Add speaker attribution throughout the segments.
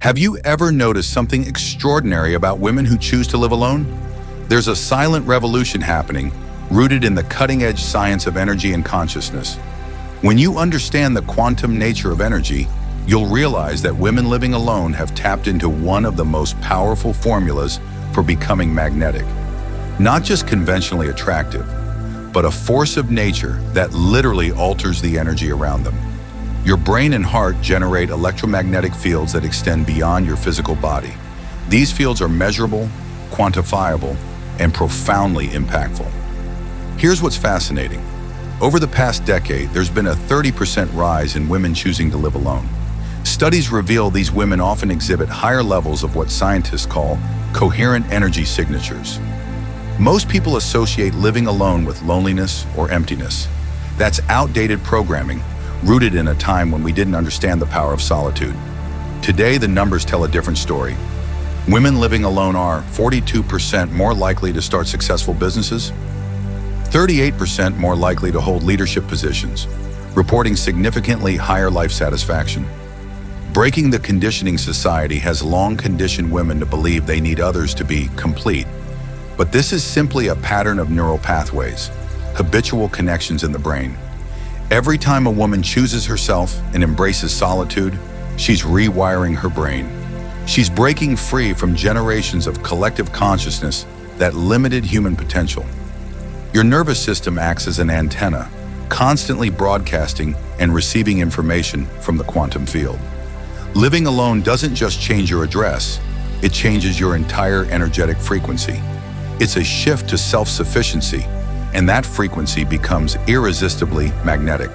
Speaker 1: Have you ever noticed something extraordinary about women who choose to live alone? There's a silent revolution happening, rooted in the cutting-edge science of energy and consciousness. When you understand the quantum nature of energy, you'll realize that women living alone have tapped into one of the most powerful formulas for becoming magnetic. Not just conventionally attractive, but a force of nature that literally alters the energy around them. Your brain and heart generate electromagnetic fields that extend beyond your physical body. These fields are measurable, quantifiable, and profoundly impactful. Here's what's fascinating. Over the past decade, there's been a 30% rise in women choosing to live alone. Studies reveal these women often exhibit higher levels of what scientists call coherent energy signatures. Most people associate living alone with loneliness or emptiness. That's outdated programming, rooted in a time when we didn't understand the power of solitude. Today, the numbers tell a different story. Women living alone are 42% more likely to start successful businesses, 38% more likely to hold leadership positions, reporting significantly higher life satisfaction. Breaking the conditioning society has long conditioned women to believe they need others to be complete. But this is simply a pattern of neural pathways, habitual connections in the brain. Every time a woman chooses herself and embraces solitude, she's rewiring her brain. She's breaking free from generations of collective consciousness that limited human potential. Your nervous system acts as an antenna, constantly broadcasting and receiving information from the quantum field. Living alone doesn't just change your address, it changes your entire energetic frequency. It's a shift to self-sufficiency, and that frequency becomes irresistibly magnetic.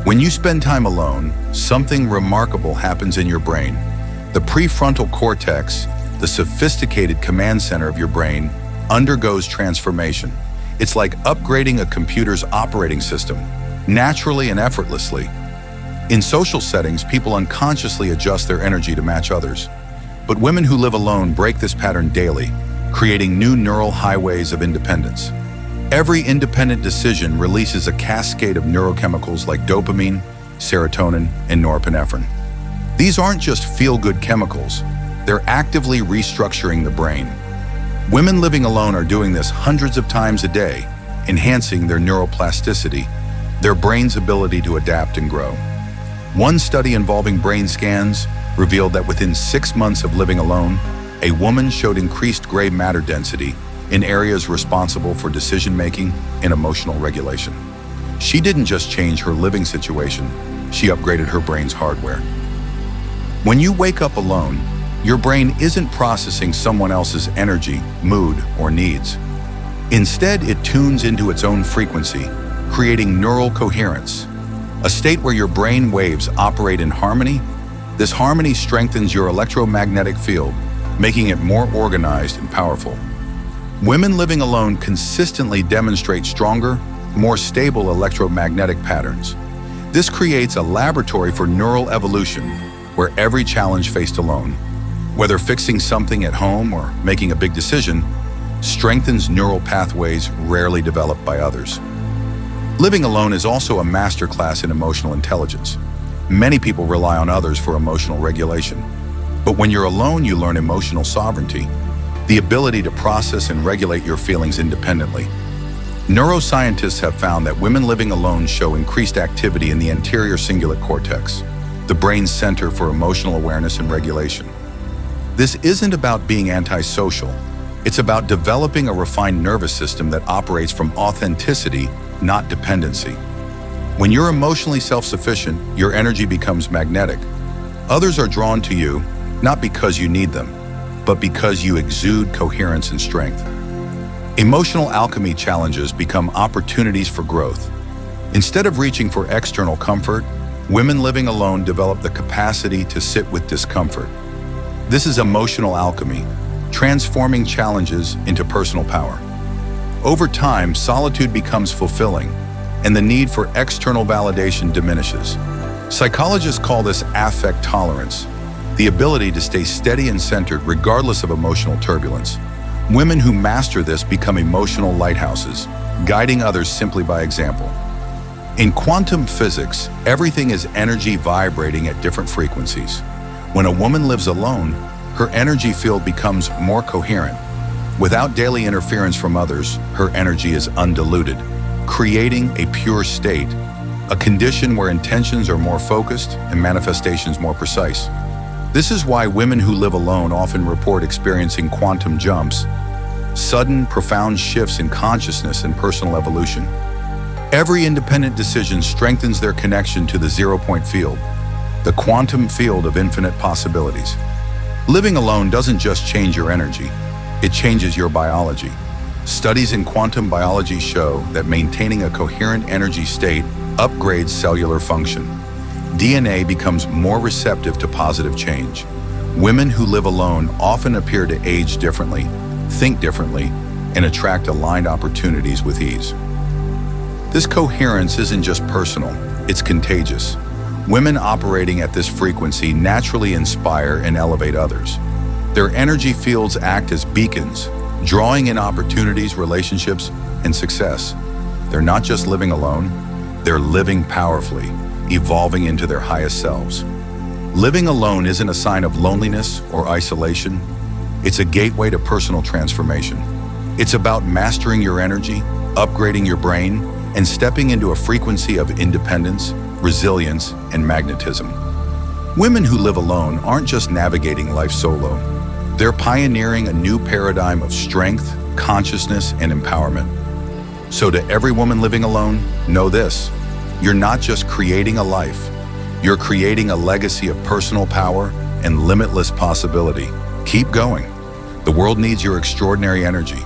Speaker 1: When you spend time alone, something remarkable happens in your brain. The prefrontal cortex, the sophisticated command center of your brain, undergoes transformation. It's like upgrading a computer's operating system, naturally and effortlessly. In social settings, people unconsciously adjust their energy to match others. But women who live alone break this pattern daily, creating new neural highways of independence. Every independent decision releases a cascade of neurochemicals like dopamine, serotonin, and norepinephrine. These aren't just feel-good chemicals, they're actively restructuring the brain. Women living alone are doing this hundreds of times a day, enhancing their neuroplasticity, their brain's ability to adapt and grow. One study involving brain scans revealed that within 6 months of living alone, a woman showed increased gray matter density in areas responsible for decision-making and emotional regulation. She didn't just change her living situation, she upgraded her brain's hardware. When you wake up alone, your brain isn't processing someone else's energy, mood, or needs. Instead, it tunes into its own frequency, creating neural coherence, a state where your brain waves operate in harmony. This harmony strengthens your electromagnetic field, making it more organized and powerful. Women living alone consistently demonstrate stronger, more stable electromagnetic patterns. This creates a laboratory for neural evolution, where every challenge faced alone, whether fixing something at home or making a big decision, strengthens neural pathways rarely developed by others. Living alone is also a masterclass in emotional intelligence. Many people rely on others for emotional regulation. But when you're alone, you learn emotional sovereignty, the ability to process and regulate your feelings independently. Neuroscientists have found that women living alone show increased activity in the anterior cingulate cortex, the brain's center for emotional awareness and regulation. This isn't about being antisocial. It's about developing a refined nervous system that operates from authenticity, not dependency. When you're emotionally self-sufficient, your energy becomes magnetic. Others are drawn to you, not because you need them, but because you exude coherence and strength. Emotional alchemy challenges become opportunities for growth. Instead of reaching for external comfort, women living alone develop the capacity to sit with discomfort. This is emotional alchemy, transforming challenges into personal power. Over time, solitude becomes fulfilling, and the need for external validation diminishes. Psychologists call this affect tolerance, the ability to stay steady and centered regardless of emotional turbulence. Women who master this become emotional lighthouses, guiding others simply by example. In quantum physics, everything is energy vibrating at different frequencies. When a woman lives alone, her energy field becomes more coherent. Without daily interference from others, her energy is undiluted, creating a pure state, a condition where intentions are more focused and manifestations more precise. This is why women who live alone often report experiencing quantum jumps, sudden, profound shifts in consciousness and personal evolution. Every independent decision strengthens their connection to the zero-point field, the quantum field of infinite possibilities. Living alone doesn't just change your energy, it changes your biology. Studies in quantum biology show that maintaining a coherent energy state upgrades cellular function. DNA becomes more receptive to positive change. Women who live alone often appear to age differently, think differently, and attract aligned opportunities with ease. This coherence isn't just personal, it's contagious. Women operating at this frequency naturally inspire and elevate others. Their energy fields act as beacons, drawing in opportunities, relationships, and success. They're not just living alone, they're living powerfully, evolving into their highest selves. Living alone isn't a sign of loneliness or isolation. It's a gateway to personal transformation. It's about mastering your energy, upgrading your brain, and stepping into a frequency of independence, resilience, and magnetism. Women who live alone aren't just navigating life solo. They're pioneering a new paradigm of strength, consciousness, and empowerment. So to every woman living alone, know this: you're not just creating a life, you're creating a legacy of personal power and limitless possibility. Keep going. The world needs your extraordinary energy.